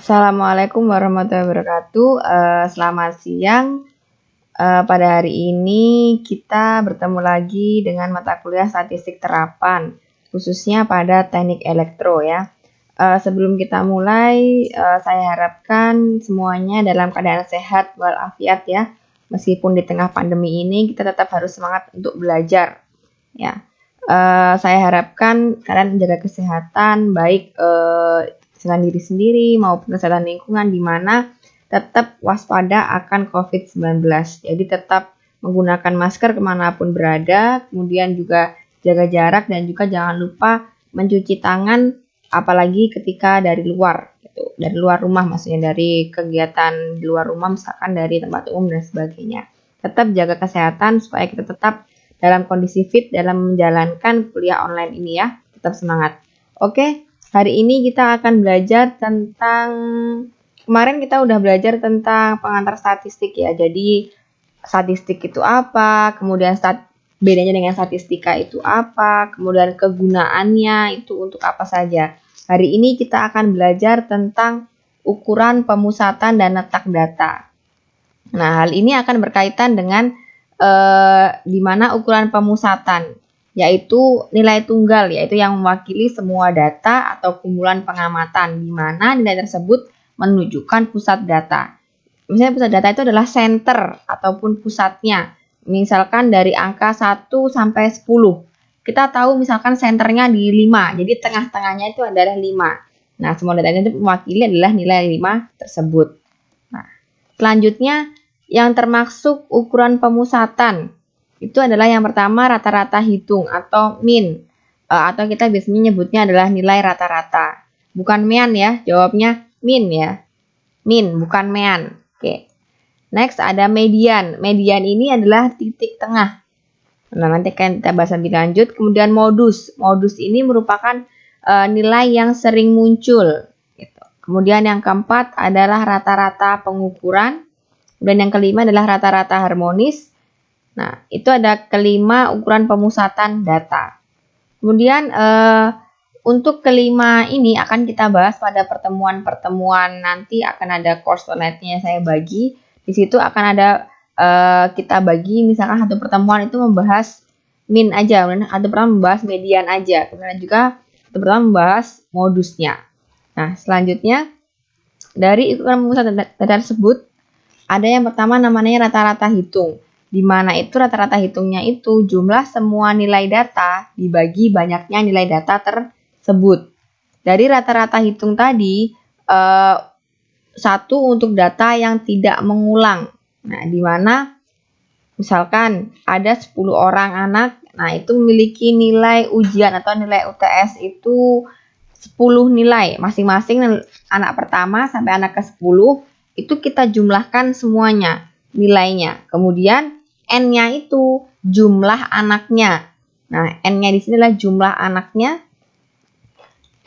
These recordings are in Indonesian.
Assalamualaikum warahmatullahi wabarakatuh. Selamat siang. Pada hari ini kita bertemu lagi dengan mata kuliah statistik terapan, khususnya pada teknik elektro ya. Sebelum kita mulai, saya harapkan semuanya dalam keadaan sehat walafiat ya. Meskipun di tengah pandemi ini kita tetap harus semangat untuk belajar ya. Saya harapkan kalian menjaga kesehatan baik kesehatan diri sendiri maupun kesehatan lingkungan, di mana tetap waspada akan COVID-19. Jadi tetap menggunakan masker kemanapun berada, kemudian juga jaga jarak dan juga jangan lupa mencuci tangan apalagi ketika dari luar, gitu. Dari luar rumah maksudnya, dari kegiatan di luar rumah misalkan dari tempat umum dan sebagainya. Tetap jaga kesehatan supaya kita tetap dalam kondisi fit dalam menjalankan kuliah online ini ya. Tetap semangat. Oke, hari ini kita akan belajar tentang, kemarin kita udah belajar tentang pengantar statistik ya. Jadi statistik itu apa, kemudian bedanya dengan statistika itu apa, kemudian kegunaannya itu untuk apa saja. Hari ini kita akan belajar tentang ukuran pemusatan dan letak data. Nah, hal ini akan berkaitan dengan di mana ukuran pemusatan, yaitu nilai tunggal, yaitu yang mewakili semua data atau kumpulan pengamatan, di mana nilai tersebut menunjukkan pusat data. Misalnya pusat data itu adalah center ataupun pusatnya. Misalkan dari angka 1 sampai 10. Kita tahu misalkan senternya di 5, jadi tengah-tengahnya itu adalah 5. Nah, semua data itu mewakili adalah nilai 5 tersebut. Nah, selanjutnya yang termasuk ukuran pemusatan itu adalah yang pertama rata-rata hitung atau min, atau kita biasanya nyebutnya adalah nilai rata-rata. Bukan mean ya, jawabnya min ya. Min, bukan mean. Oke. Next ada median. Median ini adalah titik tengah. Nah, nanti akan kita bahas lebih lanjut. Kemudian modus. Modus ini merupakan nilai yang sering muncul. Gitu. Kemudian yang keempat adalah rata-rata pengukuran. Dan yang kelima adalah rata-rata harmonis. Nah, itu ada kelima ukuran pemusatan data. Kemudian untuk kelima ini akan kita bahas pada pertemuan-pertemuan nanti, akan ada course slide-nya saya bagi. Di situ akan ada kita bagi misalkan satu pertemuan itu membahas min aja, kemudian satu pertemuan membahas median aja, kemudian juga satu pertemuan membahas modusnya. Nah, selanjutnya dari ukuran pemusatan data tersebut ada yang pertama namanya rata-rata hitung, di mana itu rata-rata hitungnya itu jumlah semua nilai data dibagi banyaknya nilai data tersebut. Dari rata-rata hitung tadi, satu untuk data yang tidak mengulang. Nah, di mana misalkan ada 10 orang anak, nah itu memiliki nilai ujian atau nilai UTS itu 10 nilai. Masing-masing anak pertama sampai anak ke-10 itu kita jumlahkan semuanya nilainya. Kemudian N-nya itu jumlah anaknya. Nah, N-nya di sini adalah jumlah anaknya.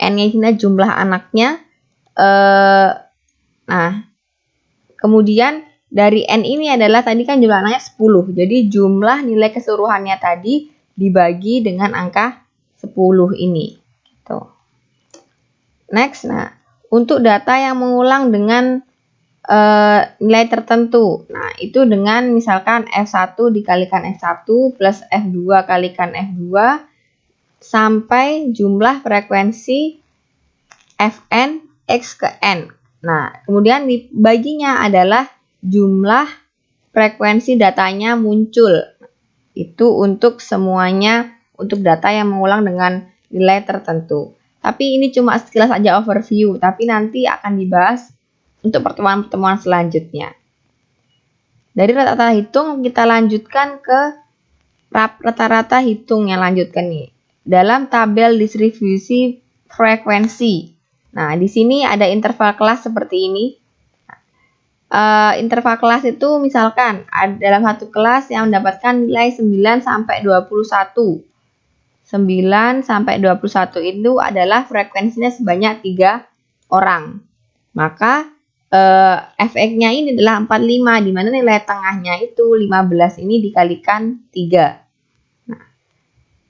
N-nya di sini jumlah anaknya. Nah, kemudian dari N ini adalah tadi kan jumlah anaknya 10. Jadi jumlah nilai keseluruhannya tadi dibagi dengan angka 10 ini. Gitu. Next, nah, untuk data yang mengulang dengan nilai tertentu. Nah, itu dengan misalkan F1 dikalikan F1 plus F2 kalikan F2 sampai jumlah frekuensi Fn X ke N. Nah, kemudian dibaginya adalah jumlah frekuensi datanya muncul. Itu untuk semuanya, untuk data yang mengulang dengan nilai tertentu. Tapi ini cuma sekilas aja overview, tapi nanti akan dibahas untuk pertemuan-pertemuan selanjutnya. Dari rata-rata hitung kita lanjutkan ke rata-rata hitung yang lanjutkan nih. Dalam tabel distribusi frekuensi. Nah, di sini ada interval kelas seperti ini. Interval kelas itu misalkan dalam satu kelas yang mendapatkan nilai 9 sampai 21. 9 sampai 21 itu adalah frekuensinya sebanyak 3 orang. Maka Fx-nya ini adalah 45, di mana nilai tengahnya itu 15 ini dikalikan 3. Nah,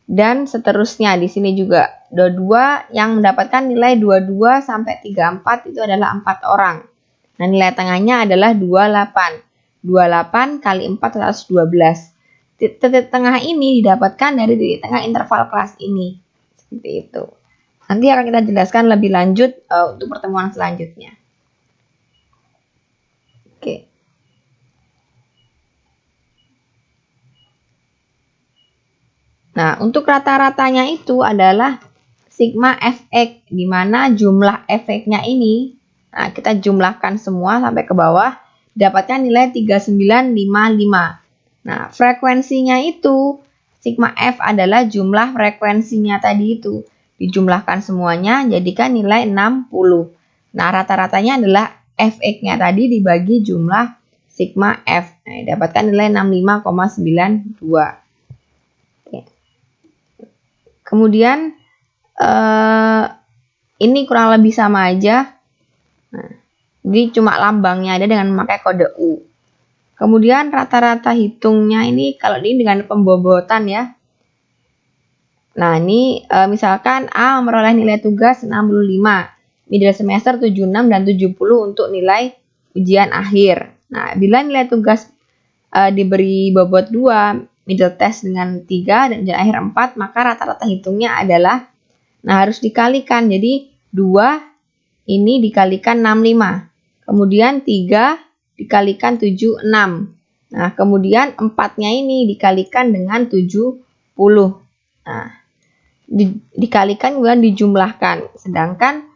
dan seterusnya di sini juga 22 yang mendapatkan nilai 22 sampai 34 itu adalah 4 orang. Nah, nilai tengahnya adalah 28. 28 kali 4 112. Titik tengah ini didapatkan dari titik tengah interval kelas ini. Seperti itu. Nanti akan kita jelaskan lebih lanjut untuk pertemuan selanjutnya. Oke. Nah, untuk rata-ratanya itu adalah sigma fx, di mana jumlah fx-nya ini, nah kita jumlahkan semua sampai ke bawah, dapatkan nilai 3955. Nah, frekuensinya itu, sigma f adalah jumlah frekuensinya tadi itu. Dijumlahkan semuanya, jadikan nilai 60. Nah, rata-ratanya adalah fx-nya tadi dibagi jumlah sigma f. Nah, dapatkan nilai 65,92. Kemudian ini kurang lebih sama aja. Nah, jadi cuma lambangnya ada dengan memakai kode U. Kemudian rata-rata hitungnya ini kalau ini dengan pembobotan ya. Nah, ini misalkan A memperoleh nilai tugas 65, middle semester 76 dan 70 untuk nilai ujian akhir. Nah, bila nilai tugas diberi bobot 2, middle test dengan 3 dan ujian akhir 4, maka rata-rata hitungnya adalah, nah harus dikalikan. Jadi 2 ini dikalikan 65. Kemudian 3 dikalikan 76. Nah, kemudian 4-nya ini dikalikan dengan 70. Nah, dikalikan kemudian dijumlahkan. Sedangkan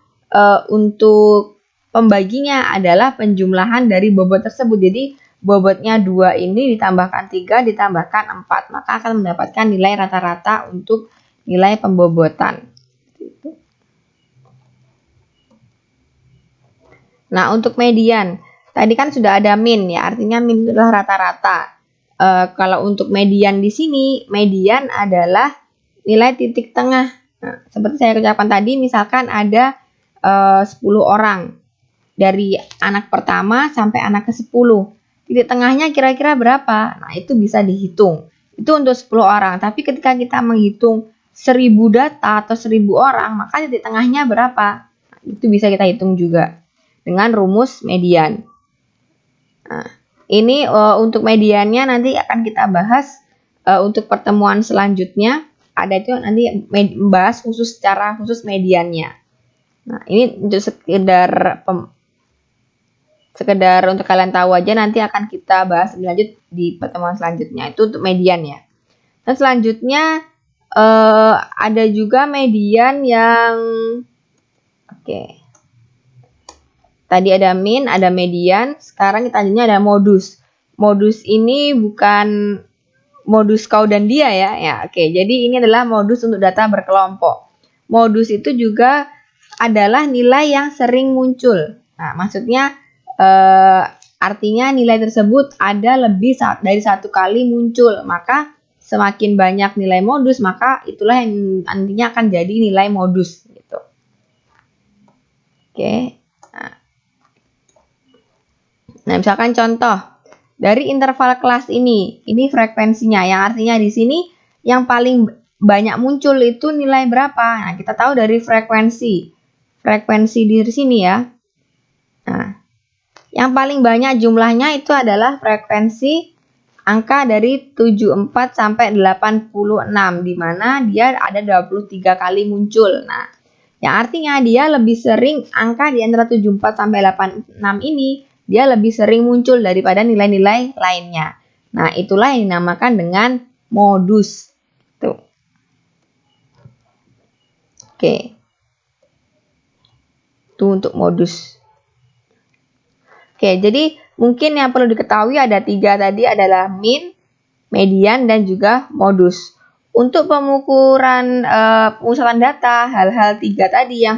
untuk pembaginya adalah penjumlahan dari bobot tersebut. Jadi bobotnya 2 ini ditambahkan 3 ditambahkan 4, maka akan mendapatkan nilai rata-rata untuk nilai pembobotan. Nah, untuk median, tadi kan sudah ada min ya, artinya min itu adalah rata-rata. Kalau untuk median di sini, median adalah nilai titik tengah. Nah, seperti saya ucapkan tadi, misalkan ada 10 orang. Dari anak pertama sampai anak ke-10. Titik tengahnya kira-kira berapa? Nah, itu bisa dihitung. Itu untuk 10 orang. Tapi ketika kita menghitung 1000 data atau 1000 orang, maka titik tengahnya berapa? Nah, itu bisa kita hitung juga dengan rumus median. Nah, ini untuk mediannya nanti akan kita bahas untuk pertemuan selanjutnya. Ada itu nanti membahas secara khusus mediannya. Nah, ini untuk sekedar untuk kalian tahu aja, nanti akan kita bahas lebih lanjut di pertemuan selanjutnya. Itu untuk median ya. Dan selanjutnya ada juga median yang tadi ada min, ada median. Sekarang kita lanjutnya ada modus. Modus ini bukan modus kau dan dia ya. Jadi ini adalah modus untuk data berkelompok. Modus itu juga adalah nilai yang sering muncul. Nah, maksudnya artinya nilai tersebut ada lebih dari satu kali muncul. Maka semakin banyak nilai modus, maka itulah yang nantinya akan jadi nilai modus gitu. Nah, misalkan contoh dari interval kelas ini frekuensinya, yang artinya di sini yang paling banyak muncul itu nilai berapa? Nah, kita tahu dari frekuensi di sini ya. Nah, yang paling banyak jumlahnya itu adalah frekuensi angka dari 74 sampai 86, di mana dia ada 23 kali muncul. Nah, yang artinya dia lebih sering angka di antara 74 sampai 86 ini, dia lebih sering muncul daripada nilai-nilai lainnya. Nah, itulah yang dinamakan dengan modus. Tuh. Itu untuk modus. Jadi mungkin yang perlu diketahui ada 3 tadi adalah min, median, dan juga modus. Untuk pengukuran pemusatan data, hal-hal 3 tadi yang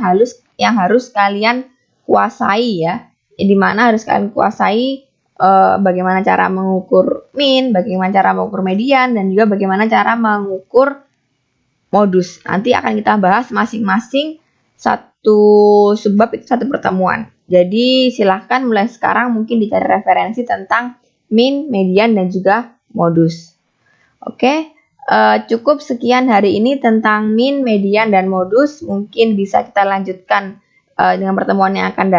harus kalian kuasai ya. Di mana harus kalian kuasai bagaimana cara mengukur min, bagaimana cara mengukur median, dan juga bagaimana cara mengukur modus. Nanti akan kita bahas masing-masing satu sebab itu satu pertemuan. Jadi silahkan mulai sekarang mungkin dicari referensi tentang min, median, dan juga modus. Cukup sekian hari ini tentang min, median, dan modus. Mungkin bisa kita lanjutkan dengan pertemuan yang akan datang.